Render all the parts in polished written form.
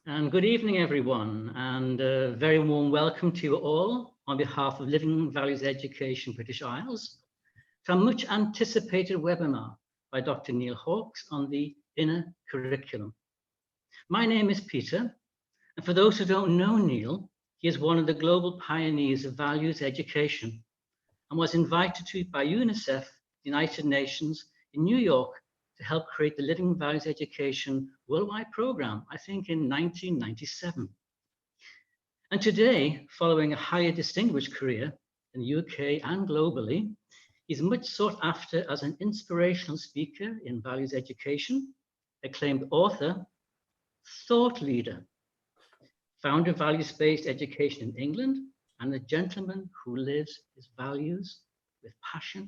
And good evening, everyone, and a very warm welcome to you all on behalf of Living Values Education British Isles to a much anticipated webinar by Dr. Neil Hawkes on the inner curriculum. My name is Peter, and for those who don't know Neil, he is one of the global pioneers of values education and was invited to by UNICEF, United Nations, in New York to help create the Living Values Education worldwide program, I think in 1997. And today, following a highly distinguished career in the UK and globally, he's much sought after as an inspirational speaker in values education, acclaimed author, thought leader, founder of values-based education in England, and a gentleman who lives his values with passion,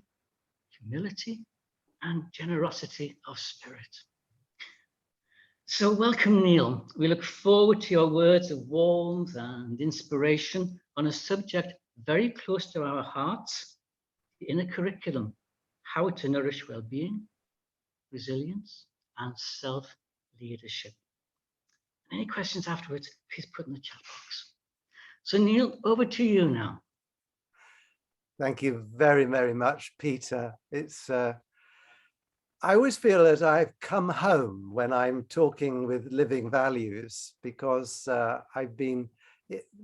humility, and generosity of spirit. So welcome, Neil. We look forward to your words of warmth and inspiration on a subject very close to our hearts, the inner curriculum, how to nourish well-being, resilience, and self-leadership. Any questions afterwards, please put in the chat box. So Neil, over to you now. Thank you very, very much, Peter. I always feel that I've come home when I'm talking with Living Values because I've been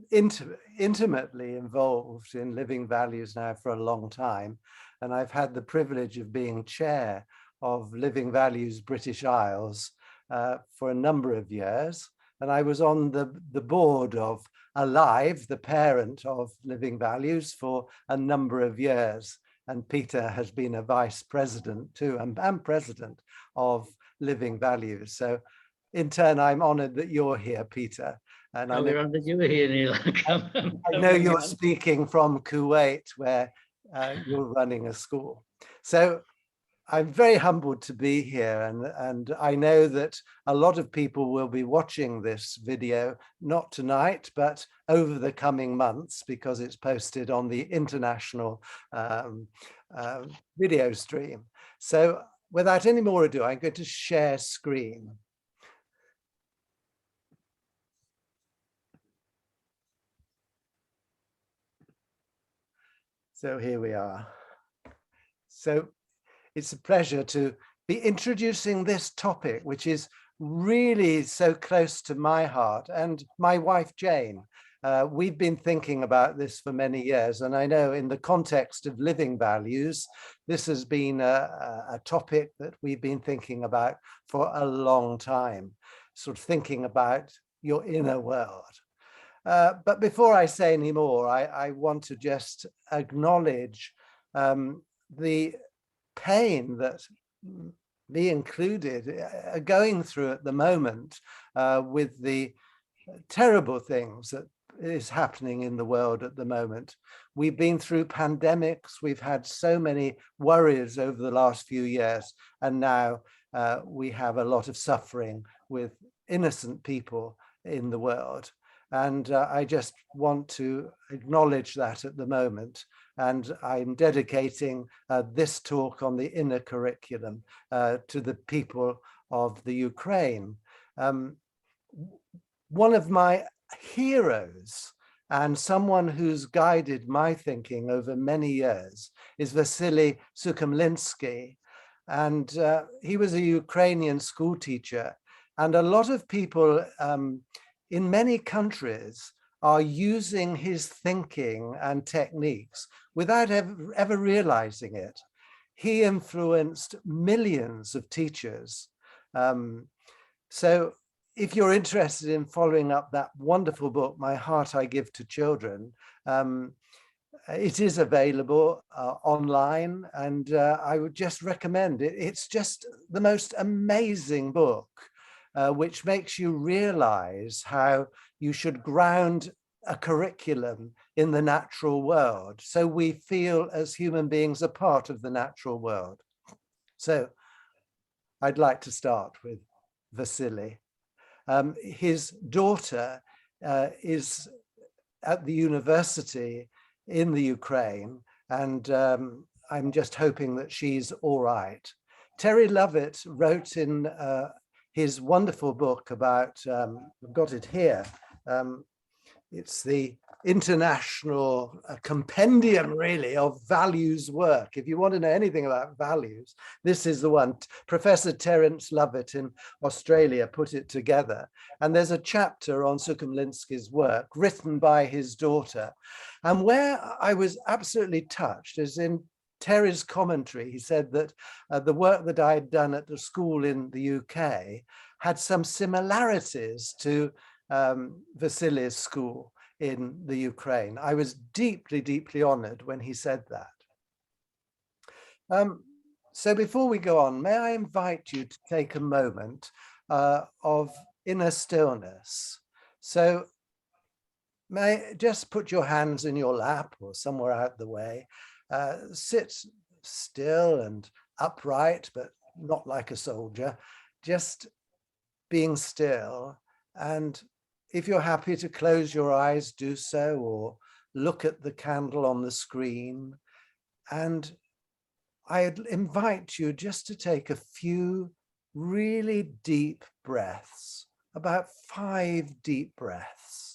intimately involved in Living Values now for a long time. And I've had the privilege of being chair of Living Values British Isles for a number of years. And I was on the board of Alive, the parent of Living Values, for a number of years. And Peter has been a vice president too, and president of Living Values. So in turn, I'm honored that you're here, Peter. And we're honored you were here, Neil. I know you're speaking from Kuwait, where you're running a school. So I'm very humbled to be here, and I know that a lot of people will be watching this video, not tonight, but over the coming months, because it's posted on the international video stream. So without any more ado, I'm going to share screen. So here we are. So it's a pleasure to be introducing this topic, which is really so close to my heart and my wife, Jane. We've been thinking about this for many years, and I know in the context of Living Values, this has been a topic that we've been thinking about for a long time, sort of thinking about your inner world. But before I say any more, I want to just acknowledge the pain that me included are going through at the moment with the terrible things that is happening in the world at the moment. We've been through pandemics, we've had so many worries over the last few years, and now we have a lot of suffering with innocent people in the world. And I just want to acknowledge that at the moment. And I'm dedicating this talk on the inner curriculum to the people of the Ukraine. One of my heroes and someone who's guided my thinking over many years is Vasily Sukhomlinsky. And he was a Ukrainian school teacher. And a lot of people in many countries are using his thinking and techniques without ever realizing it. He influenced millions of teachers. So if you're interested in following up that wonderful book, My Heart I Give to Children, it is available online, and I would just recommend it. It's just the most amazing book. Which makes you realize how you should ground a curriculum in the natural world, so we feel as human beings a part of the natural world. So I'd like to start with Vasily. His daughter is at the university in the Ukraine, and I'm just hoping that she's all right. Terry Lovett wrote in his wonderful book about, I've got it here, it's the international compendium, really, of values work. If you want to know anything about values, this is the one. Professor Terence Lovett in Australia put it together. And there's a chapter on Sukhomlinski's work written by his daughter. And where I was absolutely touched is in Terry's commentary. He said that the work that I had done at the school in the UK had some similarities to Vasily's school in the Ukraine. I was deeply, deeply honored when he said that. So before we go on, may I invite you to take a moment of inner stillness. So may I just put your hands in your lap or somewhere out the way. Sit still and upright, but not like a soldier, just being still. And if you're happy to close your eyes, do so, or look at the candle on the screen. And I'd invite you just to take a few really deep breaths, about 5 deep breaths.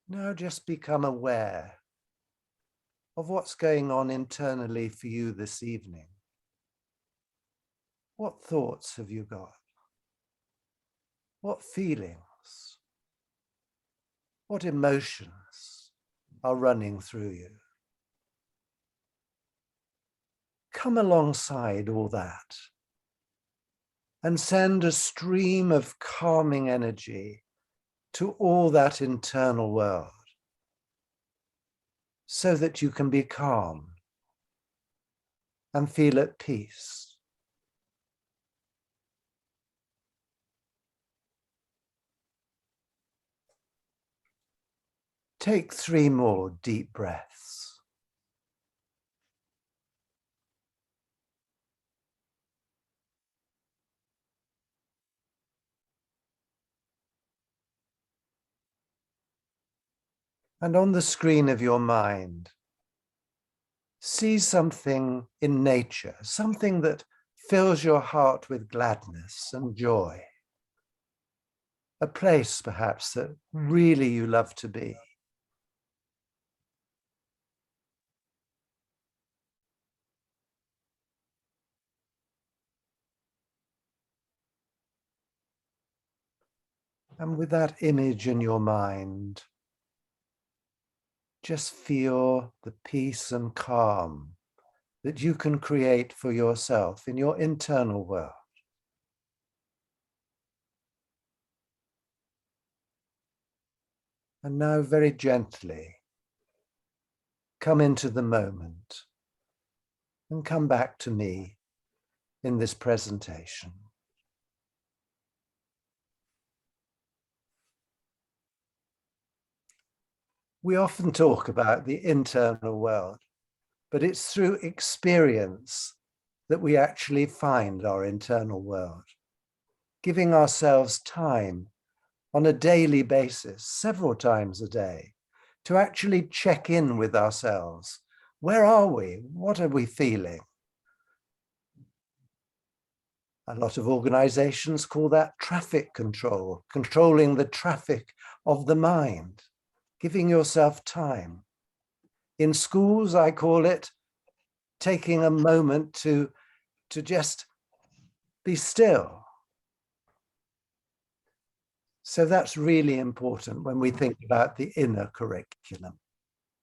Now just become aware of what's going on internally for you this evening. What thoughts have you got? What feelings? What emotions are running through you? Come alongside all that and send a stream of calming energy to all that internal world so that you can be calm and feel at peace. Take 3 more deep breaths. And on the screen of your mind, see something in nature, something that fills your heart with gladness and joy. A place, perhaps, that really you love to be. And with that image in your mind, just feel the peace and calm that you can create for yourself in your internal world. And now very gently, come into the moment and come back to me in this presentation. We often talk about the internal world, but it's through experience that we actually find our internal world. Giving ourselves time on a daily basis, several times a day, to actually check in with ourselves. Where are we? What are we feeling? A lot of organizations call that traffic control, controlling the traffic of the mind, giving yourself time. In schools, I call it taking a moment to just be still. So that's really important when we think about the inner curriculum,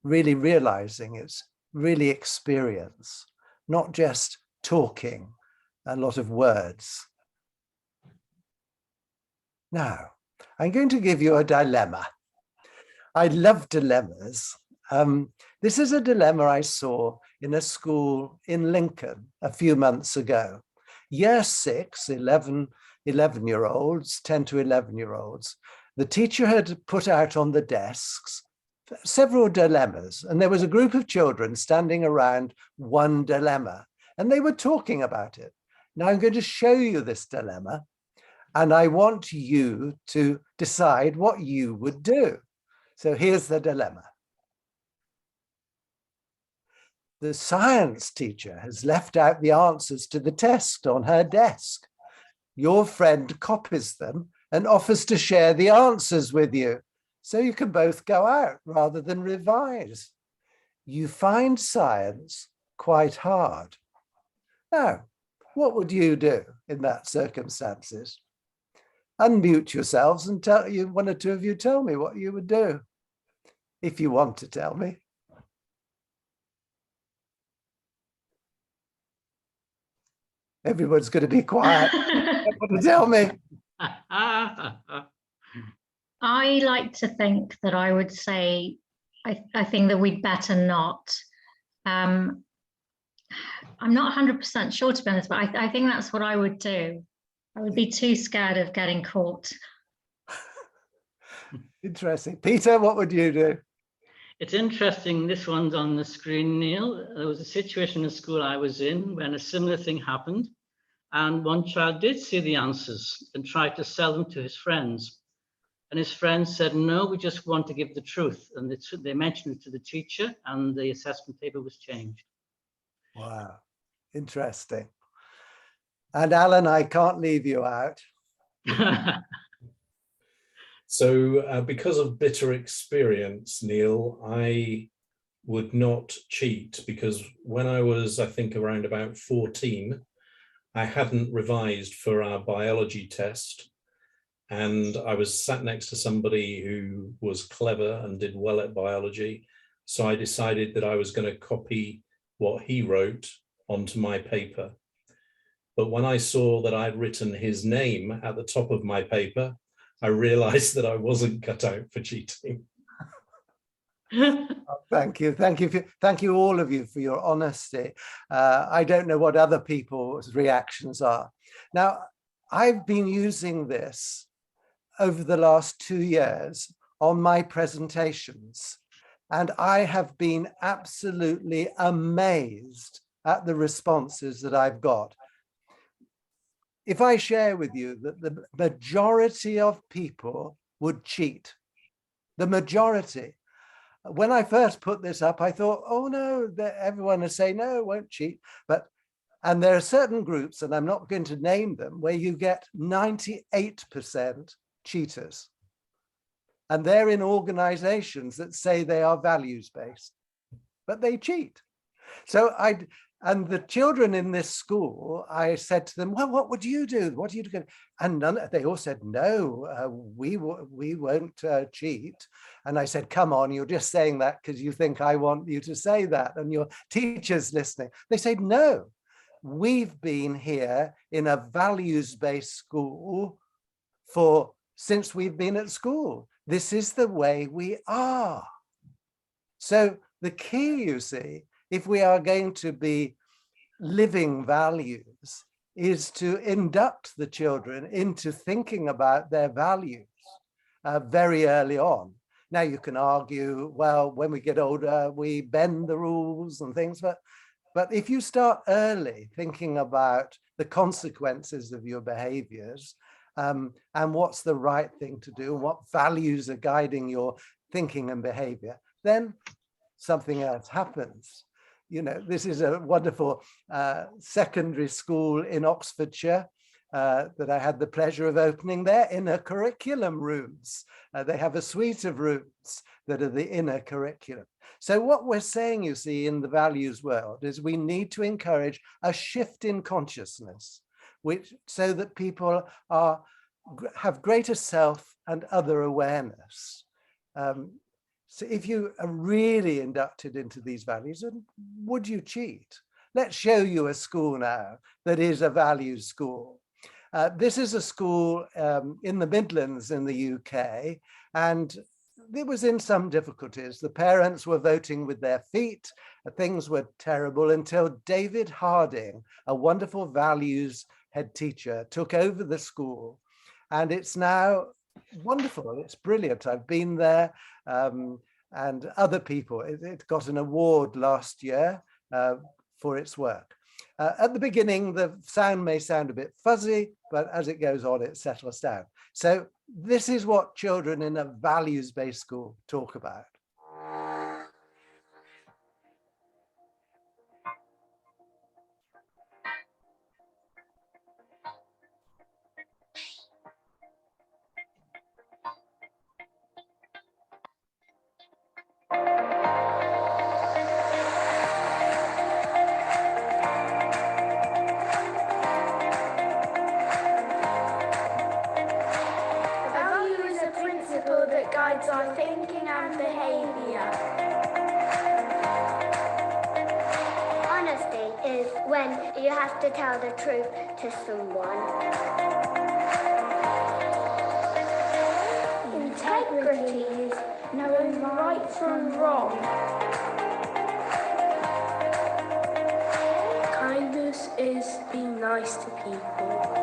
really realizing it's really experience, not just talking, a lot of words. Now, I'm going to give you a dilemma. I love dilemmas. This is a dilemma I saw in a school in Lincoln a few months ago. Year 6, 11-year-olds, 10 to 11-year-olds. The teacher had put out on the desks several dilemmas, and there was a group of children standing around one dilemma. And they were talking about it. Now I'm going to show you this dilemma, and I want you to decide what you would do. So here's the dilemma. The science teacher has left out the answers to the test on her desk. Your friend copies them and offers to share the answers with you, so you can both go out rather than revise. You find science quite hard. Now, what would you do in that circumstances? Unmute yourselves and one or two of you tell me what you would do, if you want to tell me. Everyone's going to be quiet. Don't want to tell me. I like to think that I would say, I think that we'd better not. I'm not 100% sure, to be honest, but I think that's what I would do. I would be too scared of getting caught. Interesting. Peter, what would you do? It's interesting, this one's on the screen, Neil. There was a situation in the school I was in when a similar thing happened, and one child did see the answers and tried to sell them to his friends. And his friends said, no, we just want to give the truth. And they mentioned it to the teacher, and the assessment paper was changed. Wow, interesting. And Alan, I can't leave you out. So because of bitter experience, Neil, I would not cheat, because when I was, I think, around about 14, I hadn't revised for our biology test. And I was sat next to somebody who was clever and did well at biology. So I decided that I was going to copy what he wrote onto my paper. But when I saw that I'd written his name at the top of my paper, I realized that I wasn't cut out for cheating. Thank you. Thank you all of you for your honesty. I don't know what other people's reactions are. Now, I've been using this over the last 2 years on my presentations, and I have been absolutely amazed at the responses that I've got. If I share with you that the majority of people would cheat, the majority. When I first put this up, I thought, oh no, everyone will say, no, won't cheat. And there are certain groups, and I'm not going to name them, where you get 98% cheaters. And they're in organizations that say they are values-based, but they cheat. So and the children in this school, I said to them, well, what would you do? What do you do? And they all said, no, we won't cheat. And I said, come on, you're just saying that because you think I want you to say that and your teacher's listening. They said, no, we've been here in a values-based school since we've been at school. This is the way we are. So the key, you see, if we are going to be living values, is to induct the children into thinking about their values very early on. Now you can argue, well, when we get older, we bend the rules and things, but if you start early thinking about the consequences of your behaviors and what's the right thing to do, and what values are guiding your thinking and behavior, then something else happens. You know, this is a wonderful secondary school in Oxfordshire that I had the pleasure of opening their inner curriculum rooms. They have a suite of rooms that are the inner curriculum. So what we're saying, you see, in the values world is we need to encourage a shift in consciousness, so that people have greater self and other awareness. So if you are really inducted into these values, would you cheat? Let's show you a school now that is a values school. This is a school in the Midlands in the UK, and it was in some difficulties. The parents were voting with their feet. Things were terrible until David Harding, a wonderful values head teacher, took over the school. And it's now wonderful. It's brilliant. I've been there. And other people. It got an award last year for its work. At the beginning, the sound may sound a bit fuzzy, but as it goes on, it settles down. So this is what children in a values-based school talk about. That guides our thinking and behaviour. Honesty is when you have to tell the truth to someone. Integrity is knowing right from wrong. Kindness is being nice to people.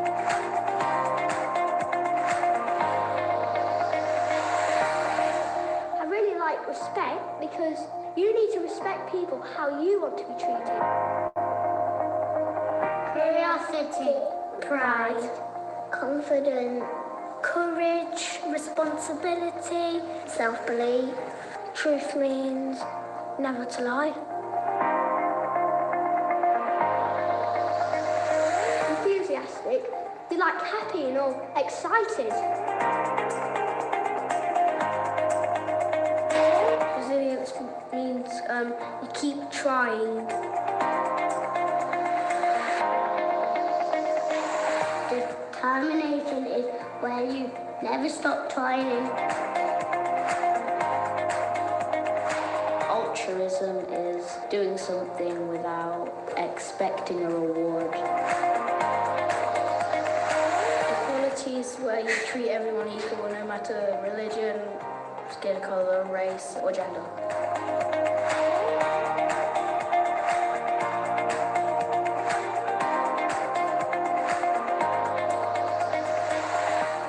Respect, because you need to respect people how you want to be treated. Curiosity, pride, confidence, courage, responsibility, self-belief. Truth means never to lie. Enthusiastic, you're like happy and all excited. Resilience means you keep trying. Determination is where you never stop trying. Altruism is doing something without expecting a reward. Equality is where you treat everyone equal, no matter religion, skin colour, race or gender.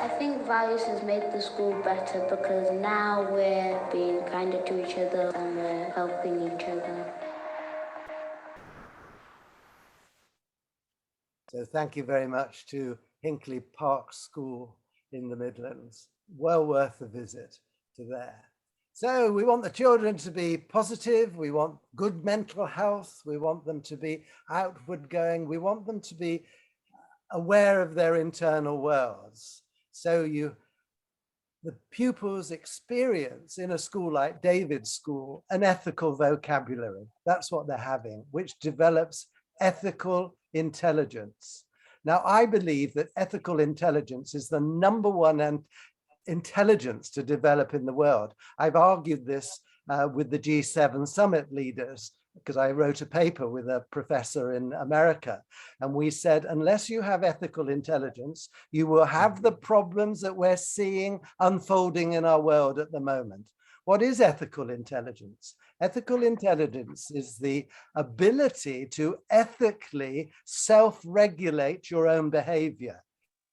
I think values has made the school better because now we're being kinder to each other and we're helping each other. So thank you very much to Hinkley Park School in the Midlands. Well worth a visit to there. So we want the children to be positive, we want good mental health, we want them to be outward going, we want them to be aware of their internal worlds. So the pupils experience in a school like David's school an ethical vocabulary. That's what they're having, which develops ethical intelligence. Now, I believe that ethical intelligence is the #1 intelligence to develop in the world. I've argued this with the G7 summit leaders because I wrote a paper with a professor in America, and we said, unless you have ethical intelligence, you will have the problems that we're seeing unfolding in our world at the moment. What is ethical intelligence? Ethical intelligence is the ability to ethically self-regulate your own behavior.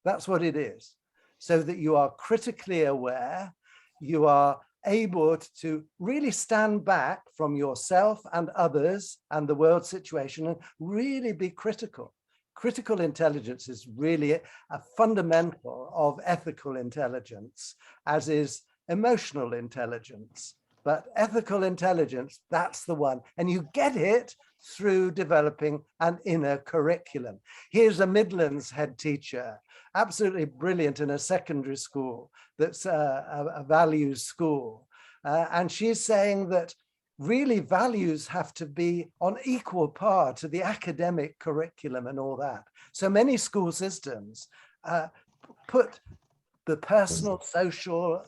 That's what it is. So that you are critically aware, you are able to really stand back from yourself and others and the world situation and really be critical. Critical intelligence is really a fundamental of ethical intelligence, as is emotional intelligence. But ethical intelligence, that's the one. And you get it through developing an inner curriculum. Here's a Midlands head teacher, absolutely brilliant in a secondary school that's a values school. And she's saying that really values have to be on equal par to the academic curriculum and all that. So many school systems put the personal, social,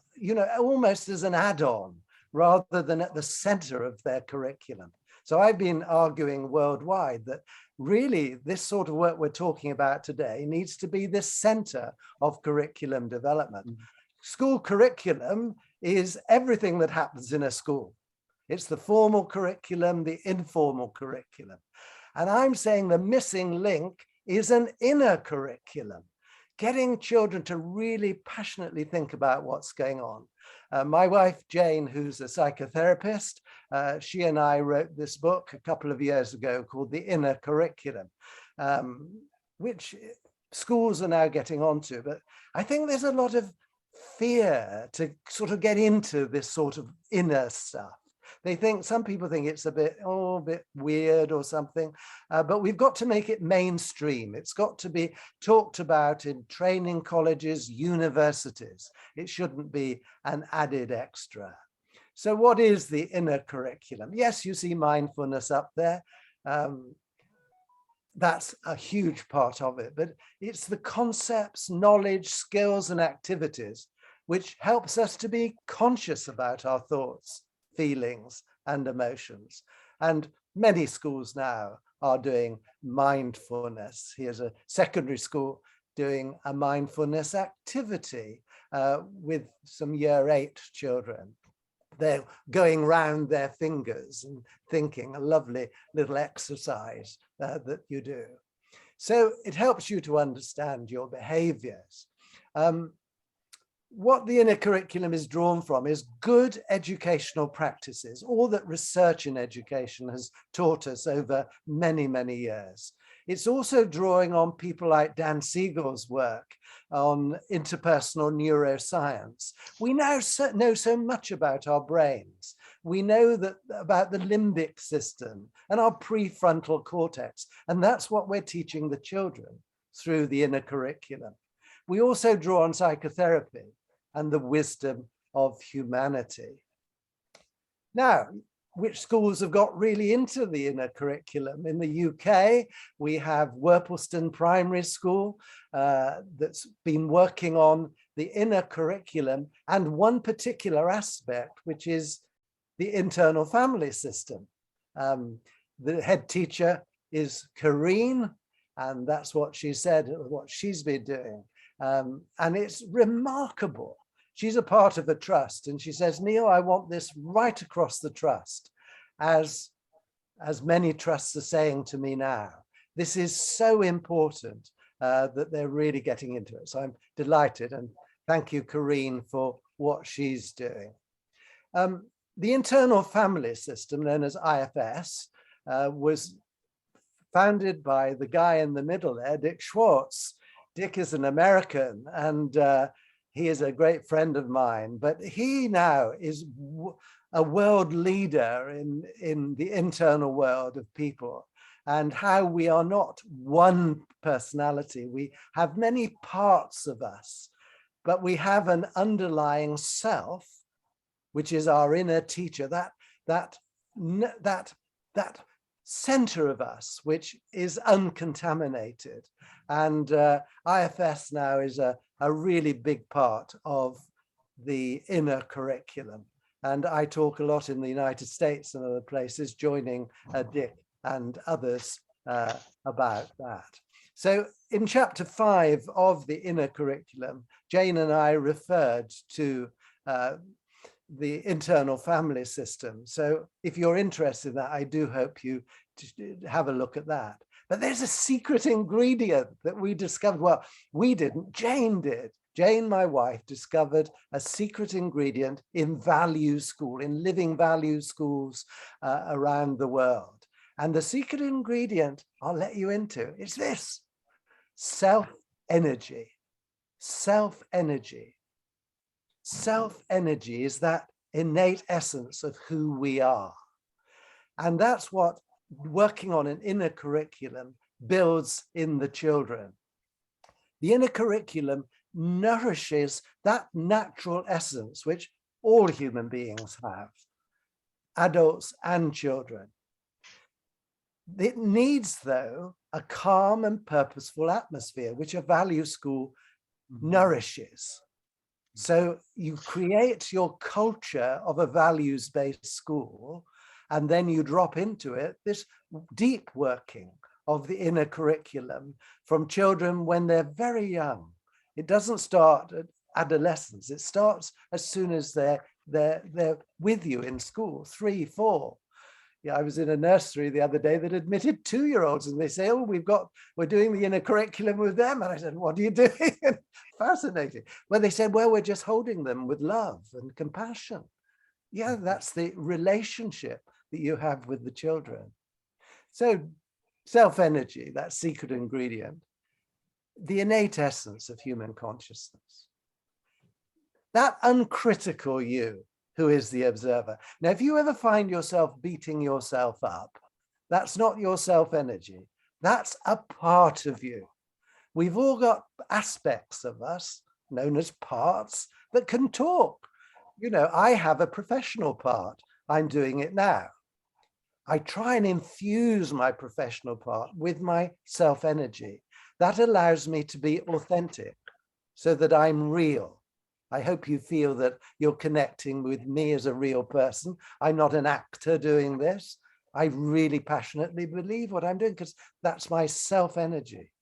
almost as an add-on rather than at the center of their curriculum. So I've been arguing worldwide that really this sort of work we're talking about today needs to be the center of curriculum development. School curriculum is everything that happens in a school. It's the formal curriculum, the informal curriculum. And I'm saying the missing link is an inner curriculum. getting children to really passionately think about what's going on. My wife, Jane, who's a psychotherapist, she and I wrote this book a couple of years ago called The Inner Curriculum, which schools are now getting onto. But I think there's a lot of fear to sort of get into this sort of inner stuff. Some people think it's a bit weird or something, but we've got to make it mainstream. It's got to be talked about in training colleges, universities. It shouldn't be an added extra. So what is the inner curriculum? Yes, you see mindfulness up there. That's a huge part of it, but it's the concepts, knowledge, skills, and activities which helps us to be conscious about our thoughts, feelings, and emotions. And many schools now are doing mindfulness. Here's a secondary school doing a mindfulness activity with some year 8 children. They're going round their fingers and thinking, a lovely little exercise that you do. So it helps you to understand your behaviors. What the inner curriculum is drawn from is good educational practices, all that research in education has taught us over many, many years. It's also drawing on people like Dan Siegel's work on interpersonal neuroscience. We now know so much about our brains. We know about the limbic system and our prefrontal cortex, and that's what we're teaching the children through the inner curriculum. We also draw on psychotherapy and the wisdom of humanity. Now, which schools have got really into the inner curriculum? In the UK, we have Worplesdon Primary School that's been working on the inner curriculum and one particular aspect, which is the internal family system. The head teacher is Kareen, and that's what she said, what she's been doing. And it's remarkable. She's a part of the trust, and she says, Neil, I want this right across the trust, as many trusts are saying to me now. This is so important that they're really getting into it. So I'm delighted, and thank you, Kareen, for what she's doing. The internal family system, known as IFS, was founded by the guy in the middle there, Dick Schwartz. Dick is an American, and he is a great friend of mine, but he now is a world leader in the internal world of people, and how we are not one personality. We have many parts of us, but we have an underlying self, which is our inner teacher, that center of us, which is uncontaminated. And IFS now is a really big part of the inner curriculum. And I talk a lot in the United States and other places, joining Dick and others about that. So in chapter 5 of the inner curriculum, Jane and I referred to the internal family system. So if you're interested in that, I do hope you have a look at that. But there's a secret ingredient that we discovered. Well, we didn't, Jane did. Jane, my wife, discovered a secret ingredient in value school, in living value schools around the world. And the secret ingredient I'll let you into is this: self-energy. Self-energy. Self-energy is that innate essence of who we are. And that's what working on an inner curriculum builds in the children. The inner curriculum nourishes that natural essence which all human beings have, adults and children. It needs, though, a calm and purposeful atmosphere, which a value school nourishes. So you create your culture of a values-based school, and then you drop into it this deep working of the inner curriculum from children when they're very young. It doesn't start at adolescence. It starts as soon as they're with you in school, 3, 4. Yeah, I was in a nursery the other day that admitted 2-year-olds, and they say, oh, we're doing the inner curriculum with them. And I said, what are you doing? Fascinating. Well, they said, well, we're just holding them with love and compassion. Yeah, that's the relationship that you have with the children. So self-energy, that secret ingredient, the innate essence of human consciousness. That uncritical you, who is the observer. Now, if you ever find yourself beating yourself up, that's not your self-energy. That's a part of you. We've all got aspects of us, known as parts, that can talk. You know, I have a professional part. I'm doing it now. I try and infuse my professional part with my self-energy. That allows me to be authentic so that I'm real. I hope you feel that you're connecting with me as a real person. I'm not an actor doing this. I really passionately believe what I'm doing because that's my self-energy.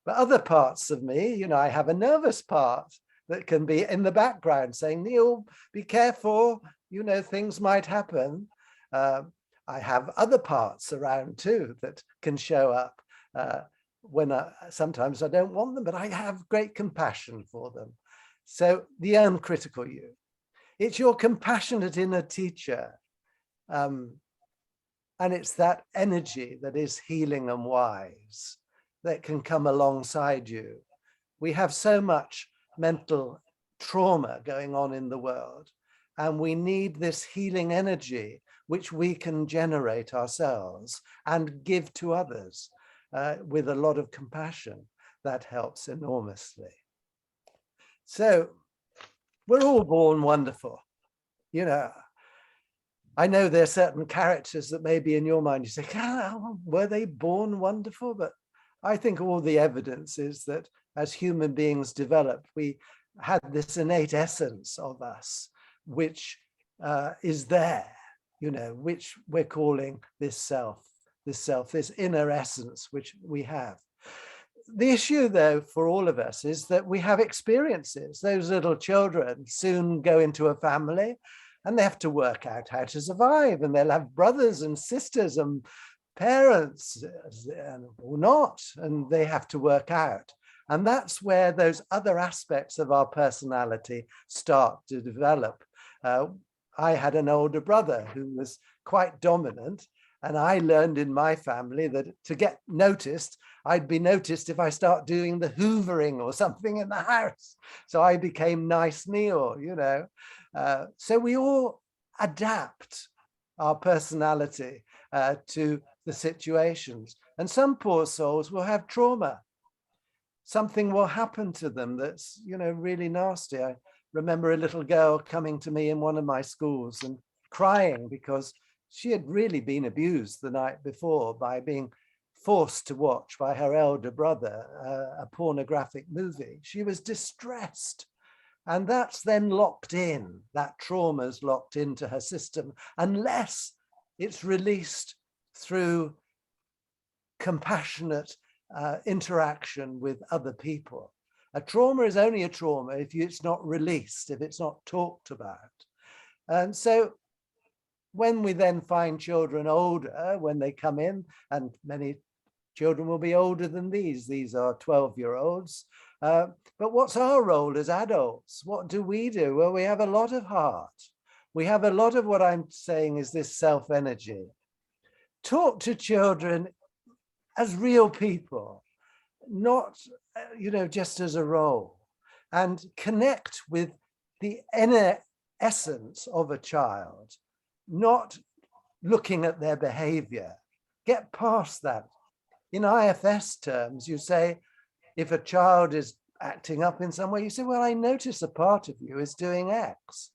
But other parts of me, you know, I have a nervous part that can be in the background saying, Neil, be careful, you know, things might happen. I have other parts around too that can show up when sometimes I don't want them, but I have great compassion for them. So the uncritical you, it's your compassionate inner teacher. And it's that energy that is healing and wise that can come alongside you. We have so much mental trauma going on in the world, and we need this healing energy, which we can generate ourselves and give to others with a lot of compassion. That helps enormously. So we're all born wonderful. You know, I know there are certain characters that may be in your mind. You say, oh, were they born wonderful? But I think all the evidence is that as human beings developed, we had this innate essence of us, which is there, you know, which we're calling this self, this inner essence, which we have. The issue, though, for all of us is that we have experiences. Those little children soon go into a family and they have to work out how to survive, and they'll have brothers and sisters and parents or not, and they have to work out. And that's where those other aspects of our personality start to develop. I had an older brother who was quite dominant, and I learned in my family that to get noticed, I'd be noticed if I start doing the hoovering or something in the house. So I became nice Neil, you know. So we all adapt our personality to the situations. And some poor souls will have trauma. Something will happen to them that's, you know, really nasty. I remember a little girl coming to me in one of my schools and crying because she had really been abused the night before by being forced to watch by her elder brother a pornographic movie. She was distressed. And that's then locked in. That trauma's locked into her system unless it's released through compassionate interaction with other people. A trauma is only a trauma if it's not released, if it's not talked about. And so when we then find children older, when they come in, and many children will be older than these are 12-year-olds. But what's our role as adults? What do? Well, we have a lot of heart. We have a lot of what I'm saying is this self-energy. Talk to children as real people, not, you know, just as a role, and connect with the inner essence of a child, not looking at their behavior. Get past that. In IFS terms, you say, if a child is acting up in some way, you say, well, I notice a part of you is doing X.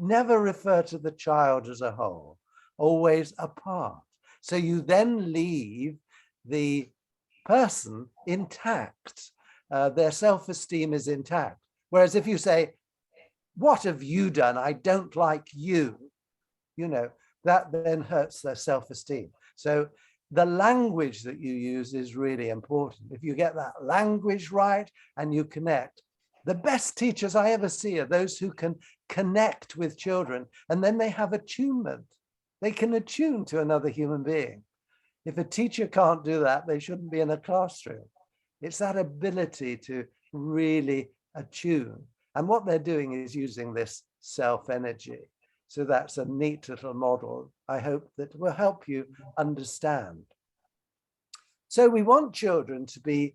Never refer to the child as a whole, always a part. So you then leave the person intact. Their self-esteem is intact. Whereas if you say, what have you done? I don't like you, you know, that then hurts their self-esteem. So the language that you use is really important. If you get that language right and you connect, the best teachers I ever see are those who can connect with children, and then they have attunement. They can attune to another human being. If a teacher can't do that, they shouldn't be in a classroom. It's that ability to really attune. And what they're doing is using this self-energy. So that's a neat little model, I hope, that will help you understand. So we want children to be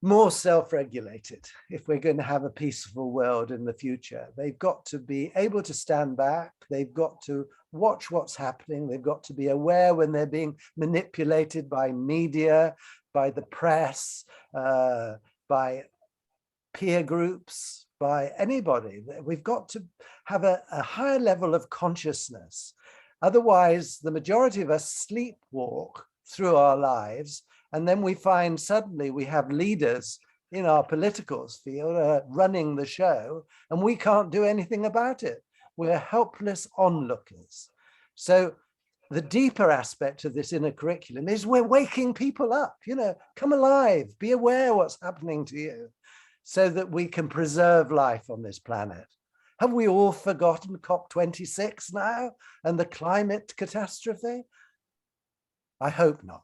more self-regulated if we're going to have a peaceful world in the future. They've got to be able to stand back. They've got to watch what's happening. They've got to be aware when they're being manipulated by media, by the press, by peer groups, by anybody. We've got to have a higher level of consciousness. Otherwise, the majority of us sleepwalk through our lives, and then we find suddenly we have leaders in our political field running the show, and we can't do anything about it. We're helpless onlookers. So the deeper aspect of this inner curriculum is we're waking people up, come alive, be aware what's happening to you, so that we can preserve life on this planet. Have we all forgotten COP26 now and the climate catastrophe? I hope not.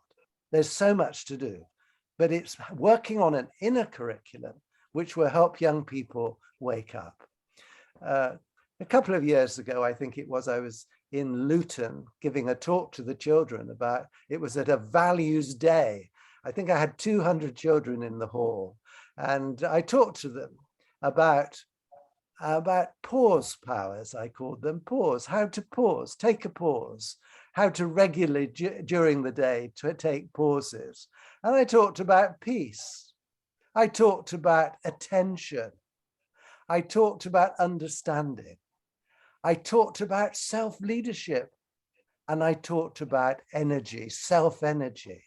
There's so much to do, but it's working on an inner curriculum which will help young people wake up. A couple of years ago, I think it was, I was in Luton giving a talk to the children about, it was at a values day. I think I had 200 children in the hall, and I talked to them about pause powers, I called them. Pause, how to pause, take a pause, how to regularly during the day to take pauses. And I talked about peace. I talked about attention. I talked about understanding. I talked about self-leadership. And I talked about energy, self-energy.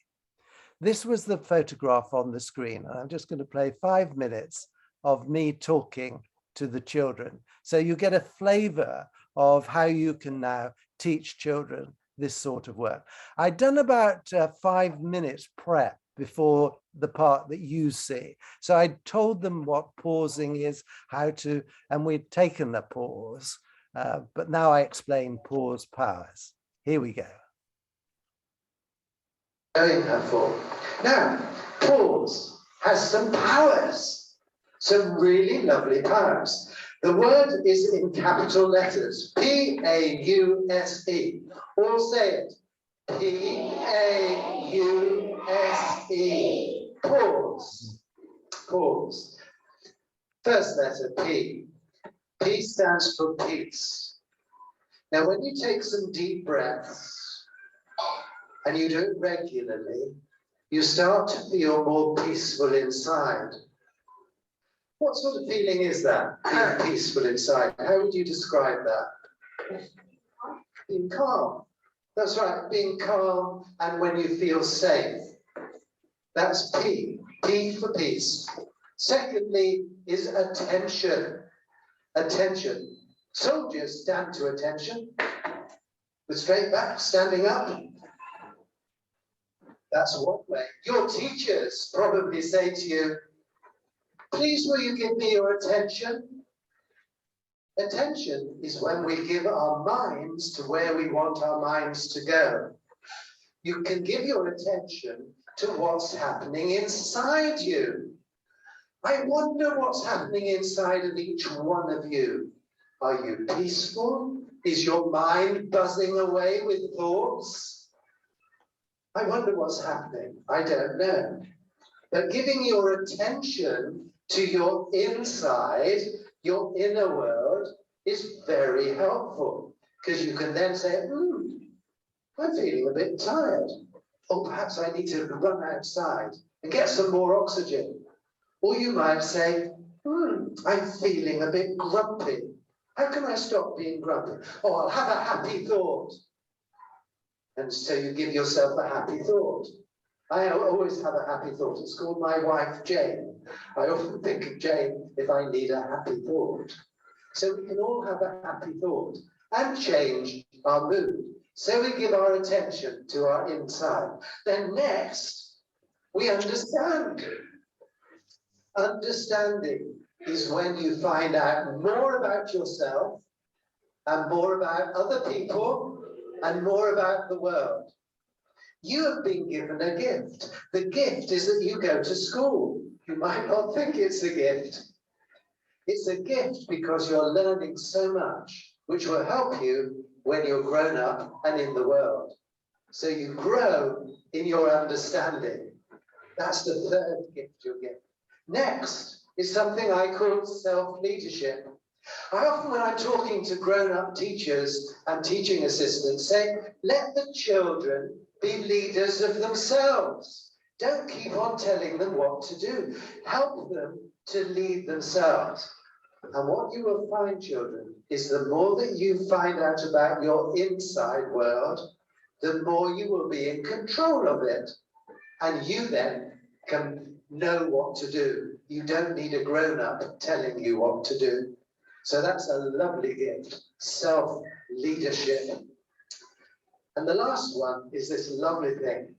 This was the photograph on the screen. And I'm just going to play 5 minutes of me talking to the children. So you get a flavor of how you can now teach children this sort of work. I'd done about 5 minutes prep before the part that you see. So I told them what pausing is, how to, and we'd taken the pause, but now I explain pause powers. Here we go. Very helpful. Now, pause has some powers, some really lovely powers. The word is in capital letters, P-A-U-S-E. All say it, P-A-U-S-E. Pause. Pause. First letter, P. P stands for peace. Now, when you take some deep breaths, and you do it regularly, you start to feel more peaceful inside. What sort of feeling is that, being peaceful inside? How would you describe that? Being calm. That's right, being calm, and when you feel safe. That's P. P for peace. Secondly is attention. Attention. Soldiers stand to attention. With straight back, standing up. That's one way. Your teachers probably say to you, please will you give me your attention? Attention is when we give our minds to where we want our minds to go. You can give your attention to what's happening inside you. I wonder what's happening inside of each one of you. Are you peaceful? Is your mind buzzing away with thoughts? I wonder what's happening. I don't know. But giving your attention to your inside, your inner world, is very helpful, because you can then say, I'm feeling a bit tired. Or perhaps I need to run outside and get some more oxygen. Or you might say, I'm feeling a bit grumpy. How can I stop being grumpy? Oh, I'll have a happy thought. And so you give yourself a happy thought. I always have a happy thought. It's called my wife, Jane. I often think of Jane if I need a happy thought. So we can all have a happy thought and change our mood. So we give our attention to our inside. Then next, we understand. Understanding is when you find out more about yourself and more about other people and more about the world. You have been given a gift. The gift is that you go to school. You might not think it's a gift. It's a gift because you're learning so much, which will help you when you're grown up and in the world. So you grow in your understanding. That's the third gift you'll get. Next is something I call self-leadership. I often, when I'm talking to grown-up teachers and teaching assistants, say, let the children be leaders of themselves. Don't keep on telling them what to do. Help them to lead themselves. And what you will find, children, is the more that you find out about your inside world, the more you will be in control of it. And you then can know what to do. You don't need a grown-up telling you what to do. So that's a lovely gift, self-leadership. And the last one is this lovely thing.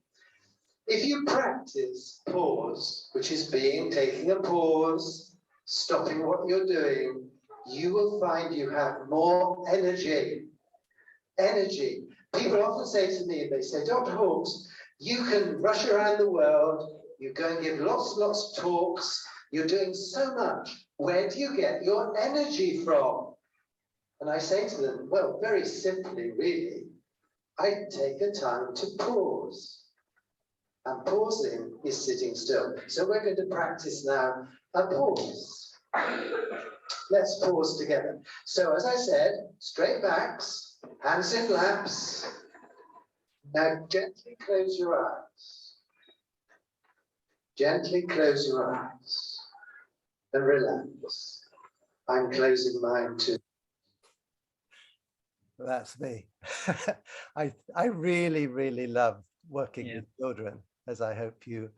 If you practice pause, which is taking a pause, stopping what you're doing, you will find you have more energy. Energy. People often say to me, they say, Dr. Hawkes, you can rush around the world, you go and give lots of talks, you're doing so much. Where do you get your energy from? And I say to them, well, very simply, really, I take a time to pause. And pausing is sitting still. So we're going to practice now a pause. Let's pause together. So as I said, straight backs, hands in laps. Now gently close your eyes. Gently close your eyes and relax. I'm closing mine too. That's me. I really, really love working with children, as I hope you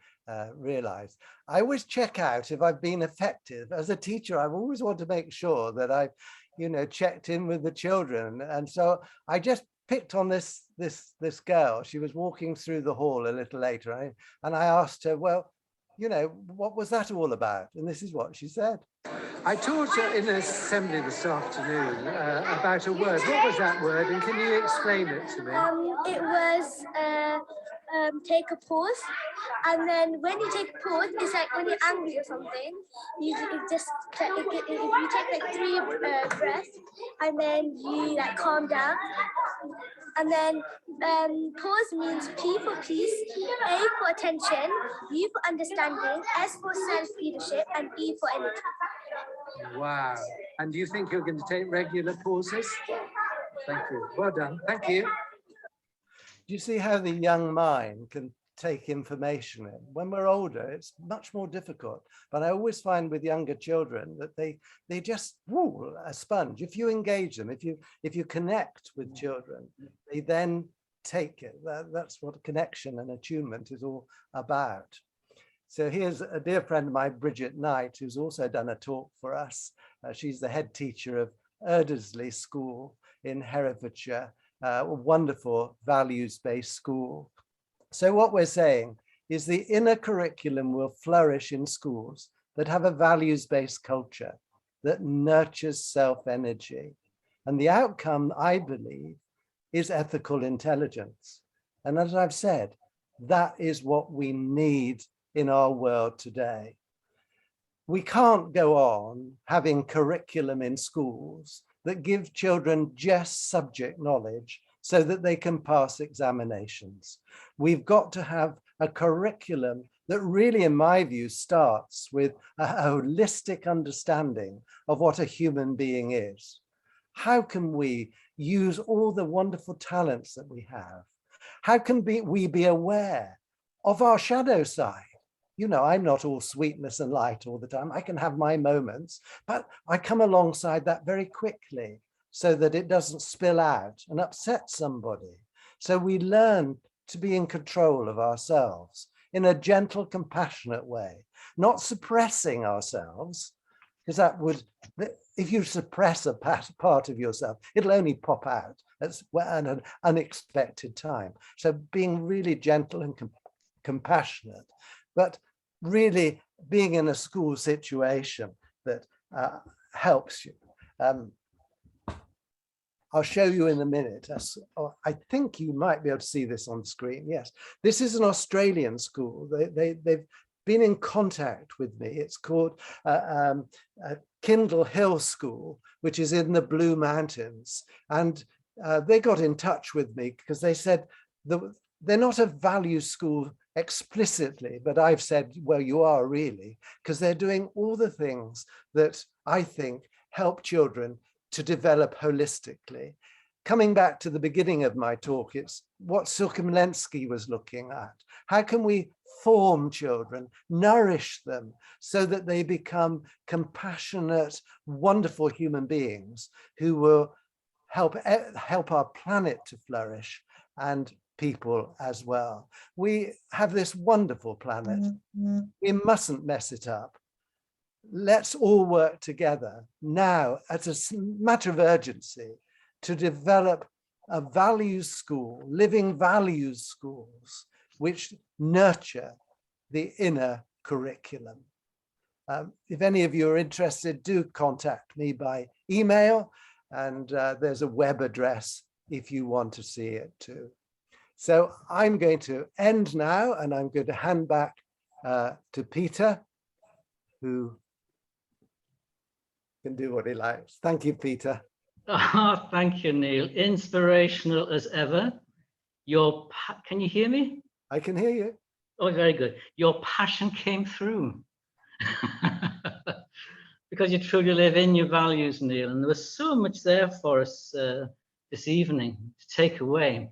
realize. I always check out if I've been effective. As a teacher, I always want to make sure that I've, checked in with the children. And so I just picked on this girl. She was walking through the hall a little later, and I asked her, well, what was that all about? And this is what she said. I taught in an assembly this afternoon about a word. What was that word? And can you explain it to me? It was take a pause. And then when you take a pause, it's like when you're angry or something, you just you take like 3 breaths, and then you like calm down. And then pause means P for peace, A for attention, U for understanding, S for self-leadership, and E for energy. Wow. And do you think you're going to take regular pauses? Thank you. Well done. Thank you. Do you see how the young mind can take information in? When we're older, it's much more difficult. But I always find with younger children that they just a sponge. If you engage them, if you connect with children, they then take it. That's what connection and attunement is all about. So here's a dear friend of mine, Bridget Knight, who's also done a talk for us. She's the head teacher of Erdesley School in Herefordshire, a wonderful values-based school. So what we're saying is the inner curriculum will flourish in schools that have a values-based culture that nurtures self-energy. And the outcome, I believe, is ethical intelligence. And as I've said, that is what we need in our world today. We can't go on having curriculum in schools that give children just subject knowledge so that they can pass examinations. We've got to have a curriculum that really, in my view, starts with a holistic understanding of what a human being is. How can we use all the wonderful talents that we have? How can we be aware of our shadow side? I'm not all sweetness and light all the time. I can have my moments, but I come alongside that very quickly so that it doesn't spill out and upset somebody. So we learn to be in control of ourselves in a gentle, compassionate way, not suppressing ourselves, because that would, if you suppress a part of yourself, it'll only pop out at an unexpected time. So being really gentle and compassionate, but really being in a school situation that helps you. I'll show you in a minute. I think you might be able to see this on the screen. Yes, this is an Australian school. They've been in contact with me. It's called Kindle Hill School, which is in the Blue Mountains. And they got in touch with me because they said they're not a value school explicitly, but I've said, well, you are really, because they're doing all the things that I think help children to develop holistically. Coming back to the beginning of my talk, it's what Sukhomlensky was looking at. How can we form children, nourish them so that they become compassionate, wonderful human beings who will help our planet to flourish and people as well. We have this wonderful planet. We mustn't mess it up. Let's all work together now as a matter of urgency to develop a values school, living values schools, which nurture the inner curriculum. If any of you are interested, do contact me by email, and there's a web address if you want to see it too. So I'm going to end now, and I'm going to hand back to Peter, who can do what he likes. Thank you, Peter. Oh, thank you, Neil. Inspirational as ever. Can you hear me? I can hear you. Oh, very good. Your passion came through. Because you truly live in your values, Neil. And there was so much there for us this evening to take away.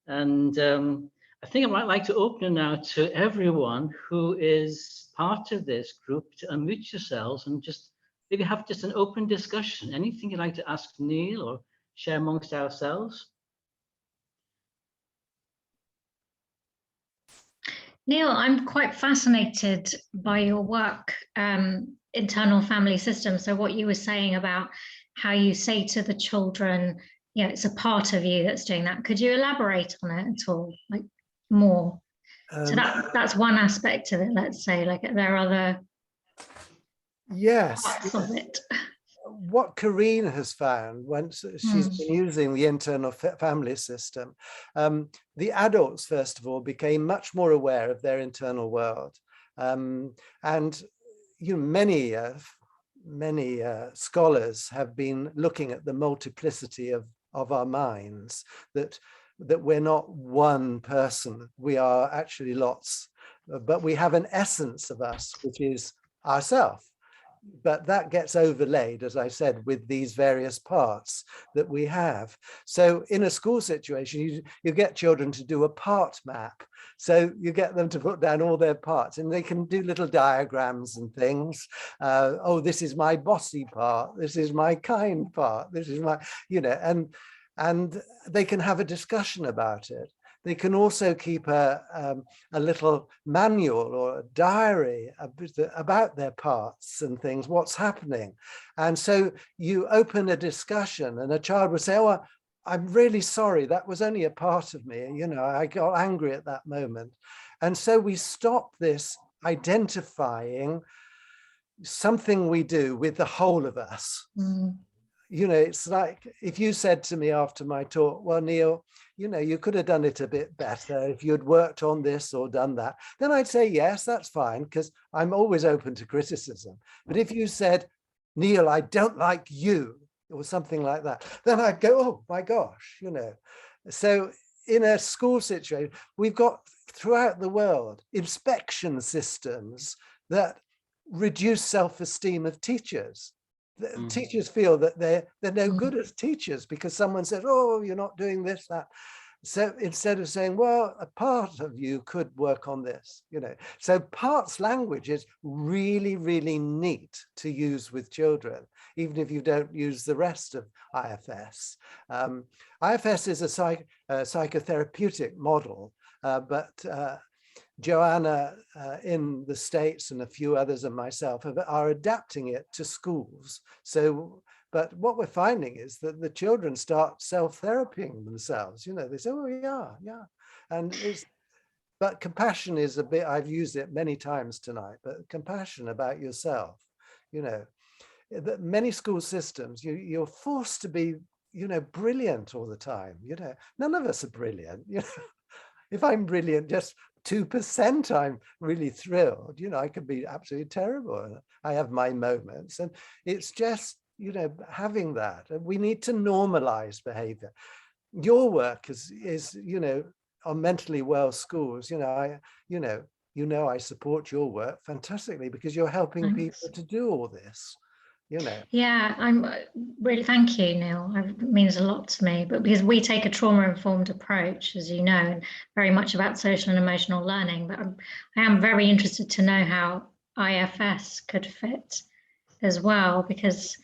And I think I might like to open it now to everyone who is part of this group to unmute yourselves and just maybe have just an open discussion. Anything you'd like to ask Neil or share amongst ourselves? Neil, I'm quite fascinated by your work, internal family system. So what you were saying about how you say to the children, you know, it's a part of you that's doing that. Could you elaborate on it at all, like more? So that's one aspect of it, let's say, like there are other parts of it. What Karina has found once she's been using the internal family system, the adults, first of all, became much more aware of their internal world. And you know, many scholars have been looking at the multiplicity of our minds, that we're not one person, we are actually lots, but we have an essence of us, which is ourself. But that gets overlaid, as I said, with these various parts that we have. So in a school situation, you get children to do a part map. So you get them to put down all their parts, and they can do little diagrams and things. Oh, this is my bossy part. This is my kind part. This is my, you know, and they can have a discussion about it. They can also keep a little manual or a diary about their parts and things, what's happening. And so you open a discussion and a child would say, oh, I'm really sorry, that was only a part of me. You know, I got angry at that moment. And so we stop this identifying something we do with the whole of us. You know, it's like if you said to me after my talk, well, Neil, you know, you could have done it a bit better if you'd worked on this or done that, then I'd say, yes, that's fine, because I'm always open to criticism. But if you said, Neil, I don't like you, or something like that, then I'd go, oh my gosh, you know. So in a school situation, we've got throughout the world inspection systems that reduce self-esteem of teachers. Teachers feel that they're no good as teachers because someone says, oh, you're not doing this, that. So instead of saying, well, a part of you could work on this, you know. So parts language is really, really neat to use with children, even if you don't use the rest of IFS. IFS is a psychotherapeutic model, but Joanna in the States and a few others and myself are adapting it to schools. So, but what we're finding is that the children start self-therapying themselves. You know, they say, oh yeah. And but compassion is a bit, I've used it many times tonight, but compassion about yourself, you know. Many school systems, you're forced to be brilliant all the time. None of us are brilliant. If I'm brilliant, just 2%, I'm really thrilled. I could be absolutely terrible. I have my moments, and it's just, having that. And we need to normalize behavior. Your work is on mentally well schools. I support your work fantastically because you're helping people to do all this. Yeah, I'm really, thank you, Neil. It means a lot to me, but because we take a trauma-informed approach, as you know, and very much about social and emotional learning, but I am very interested to know how IFS could fit as well, because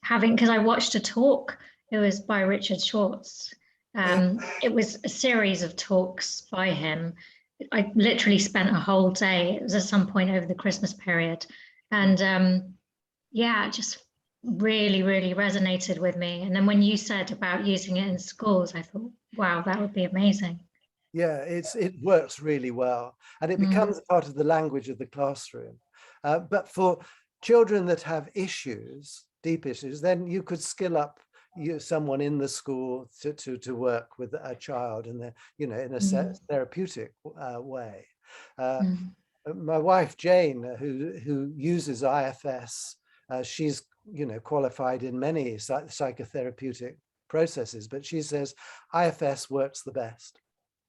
I watched a talk, it was by Richard Schwartz. It was a series of talks by him. I literally spent a whole day, it was at some point over the Christmas period, and yeah, it just really, really resonated with me. And then when you said about using it in schools, I thought, wow, that would be amazing. Yeah, it works really well, and it becomes part of the language of the classroom. But for children that have issues, deep issues, then you could skill up someone in the school to work with a child in a therapeutic way. My wife Jane, who uses IFS, she's qualified in many psychotherapeutic processes, but she says IFS works the best.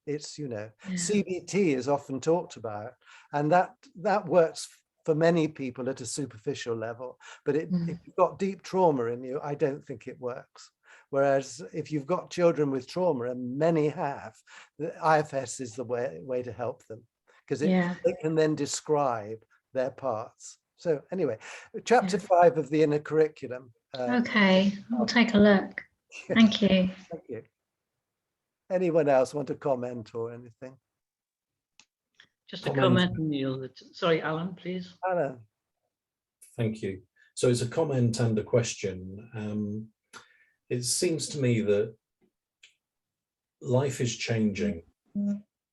It's CBT is often talked about, and that works for many people at a superficial level, but if you've got deep trauma in you, I don't think it works. Whereas if you've got children with trauma, and many have, the IFS is the way to help them, because it can then describe their parts. So anyway, chapter 5 of the inner curriculum. Okay, I'll take a look. Thank you. Thank you. Anyone else want to comment or anything? Just a comment, Neil. Sorry, Alan, please. Alan. Thank you. So it's a comment and a question. It seems to me that life is changing,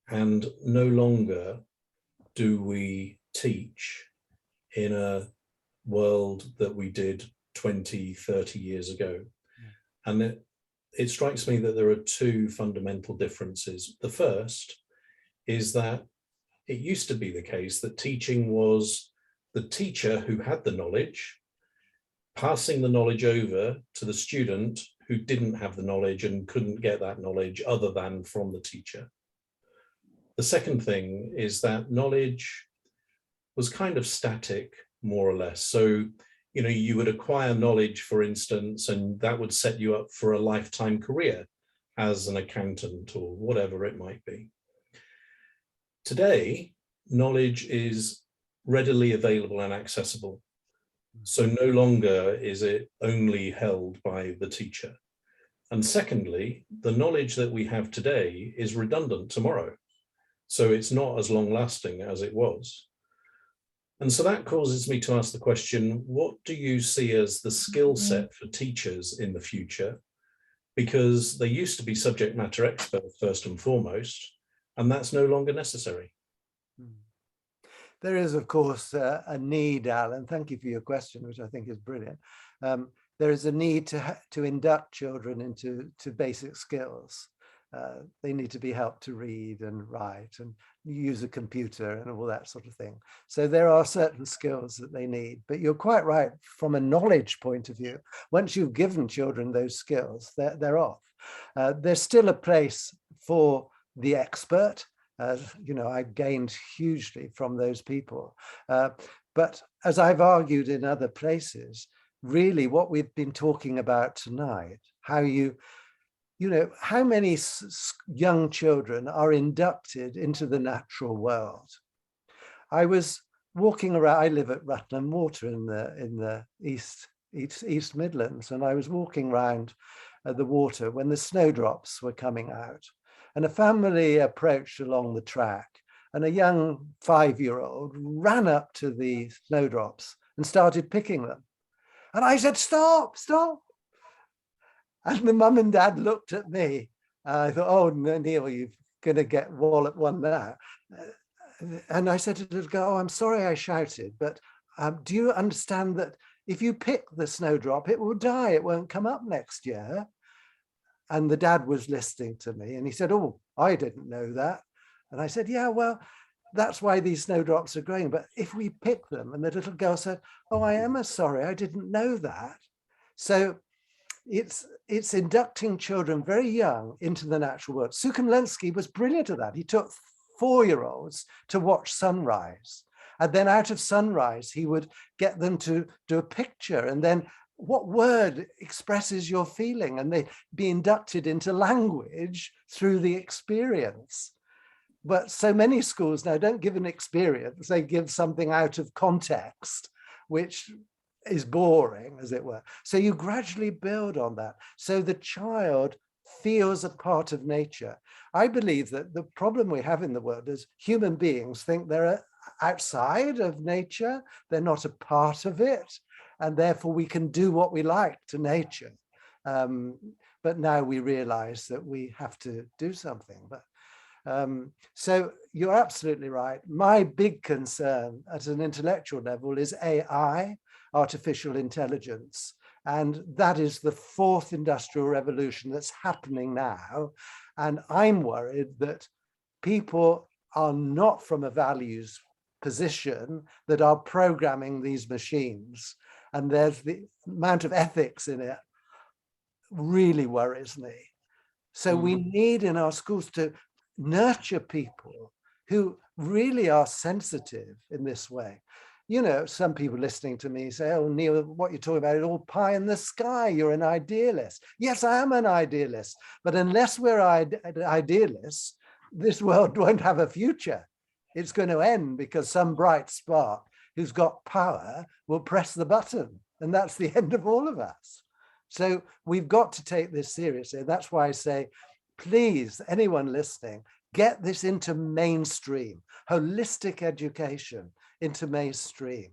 and no longer do we teach in a world that we did 20, 30 years ago. And it strikes me that there are two fundamental differences. The first is that it used to be the case that teaching was the teacher who had the knowledge, passing the knowledge over to the student who didn't have the knowledge and couldn't get that knowledge other than from the teacher. The second thing is that knowledge was kind of static, more or less. So, you would acquire knowledge, for instance, and that would set you up for a lifetime career as an accountant or whatever it might be. Today, knowledge is readily available and accessible. So no longer is it only held by the teacher. And secondly, the knowledge that we have today is redundant tomorrow. So it's not as long lasting as it was. And so that causes me to ask the question, what do you see as the skill set for teachers in the future? Because they used to be subject matter experts first and foremost, and that's no longer necessary. There is, of course, a need, Alan. Thank you for your question, which I think is brilliant. There is a need to induct children into basic skills. They need to be helped to read and write and use a computer and all that sort of thing. So there are certain skills that they need, but you're quite right from a knowledge point of view. Once you've given children those skills, they're off. There's still a place for the expert. I gained hugely from those people. But as I've argued in other places, really what we've been talking about tonight, how how many young children are inducted into the natural world. I was walking around, I live at Rutland Water in the East Midlands, and I was walking around the water when the snowdrops were coming out. And a family approached along the track, and a young 5-year-old ran up to the snowdrops and started picking them. And I said, stop. And the mum and dad looked at me. I thought, oh, Neil, you're going to get one now. And I said to the little girl, oh, I'm sorry I shouted, but do you understand that if you pick the snowdrop, it will die. It won't come up next year. And the dad was listening to me and he said, oh, I didn't know that. And I said, yeah, well, that's why these snowdrops are growing. But if we pick them, and the little girl said, oh, I am sorry, I didn't know that. So it's inducting children very young into the natural world. Sukhomlensky was brilliant at that. He took 4-year-olds to watch sunrise. And then out of sunrise, he would get them to do a picture. And then what word expresses your feeling? And they'd be inducted into language through the experience. But so many schools now don't give an experience, they give something out of context, which is boring, as it were. So you gradually build on that. So the child feels a part of nature. I believe that the problem we have in the world is human beings think they're outside of nature, they're not a part of it, and therefore we can do what we like to nature. But now we realize that we have to do something. But so you're absolutely right. My big concern at an intellectual level is AI, artificial intelligence. And that is the 4th industrial revolution that's happening now. And I'm worried that people are not from a values position that are programming these machines. And there's the amount of ethics in it really worries me. So we need in our schools to nurture people who really are sensitive in this way. You know, some people listening to me say, oh, Neil, what you're talking about is all pie in the sky. You're an idealist. Yes, I am an idealist. But unless we're idealists, this world won't have a future. It's going to end because some bright spark who's got power will press the button. And that's the end of all of us. So we've got to take this seriously. That's why I say, please, anyone listening, get this into mainstream, holistic education into mainstream.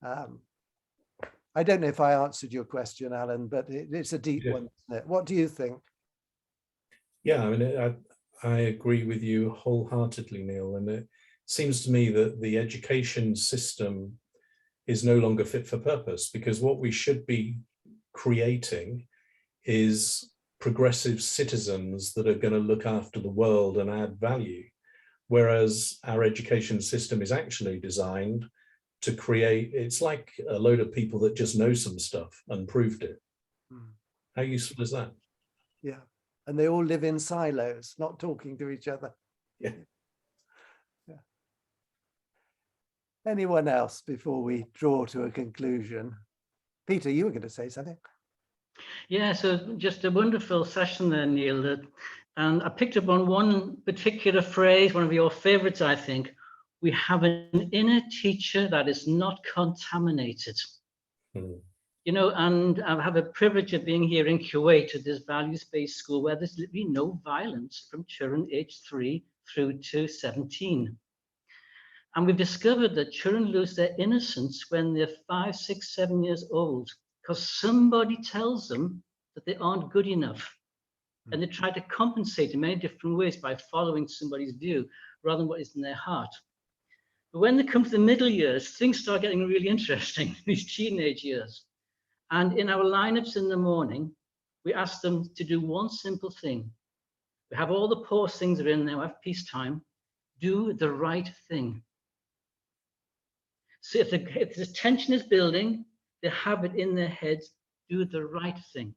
I don't know if I answered your question, Alan, but it's a deep one, isn't it? What do you think? Yeah, I mean, I agree with you wholeheartedly, Neil. And it seems to me that the education system is no longer fit for purpose, because what we should be creating is progressive citizens that are going to look after the world and add value. Whereas our education system is actually designed to create, it's like a load of people that just know some stuff and proved it. How useful is that? Yeah, and they all live in silos, not talking to each other. Yeah. Yeah. Anyone else before we draw to a conclusion? Peter, you were going to say something. Yeah, so just a wonderful session there, Neil. And I picked up on one particular phrase, one of your favorites, I think. We have an inner teacher that is not contaminated. You know, and I have a privilege of being here in Kuwait at this values-based school where there's literally no violence from children aged 3 through to 17. And we've discovered that children lose their innocence when they're 5, 6, 7 years old, because somebody tells them that they aren't good enough. And they try to compensate in many different ways by following somebody's view rather than what is in their heart. But when they come to the middle years, things start getting really interesting, these teenage years. And in our lineups in the morning, we ask them to do one simple thing. We have all the poor things that are in there, we have peacetime. Do the right thing. So if the tension is building, they have it in their heads, do the right thing.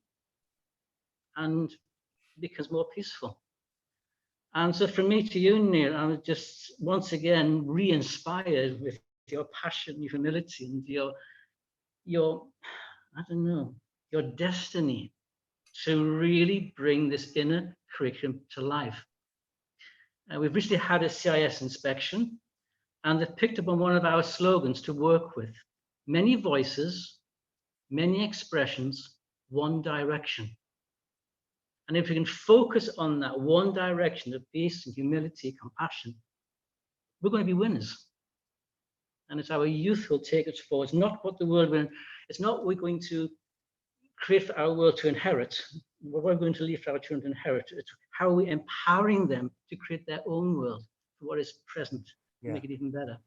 And it becomes more peaceful. And so from me to you, Neil, I was just once again re-inspired with your passion, your humility, and your I don't know, your destiny to really bring this inner curriculum to life. We've recently had a CIS inspection, and they've picked up on one of our slogans to work with: many voices, many expressions, one direction. And if we can focus on that one direction of peace and humility, compassion, we're going to be winners. And it's our youth who will take us forward. It's not what the world will, it's not what we're going to create for our world to inherit, what we're going to leave for our children to inherit. It's how are we empowering them to create their own world for what is present, to make it even better.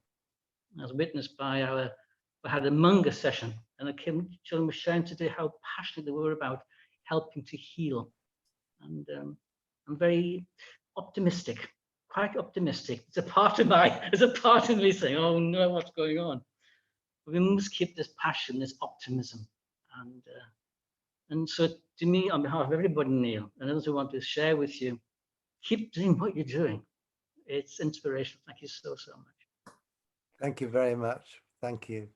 As witnessed by we had a Munger session, and the children were sharing today how passionate they were about helping to heal. And I'm very optimistic, quite optimistic. It's a part of me saying, oh no, what's going on? But we must keep this passion, this optimism. And so to me, on behalf of everybody, Neil, and others who want to share with you, keep doing what you're doing. It's inspirational. Thank you so, so much. Thank you very much. Thank you.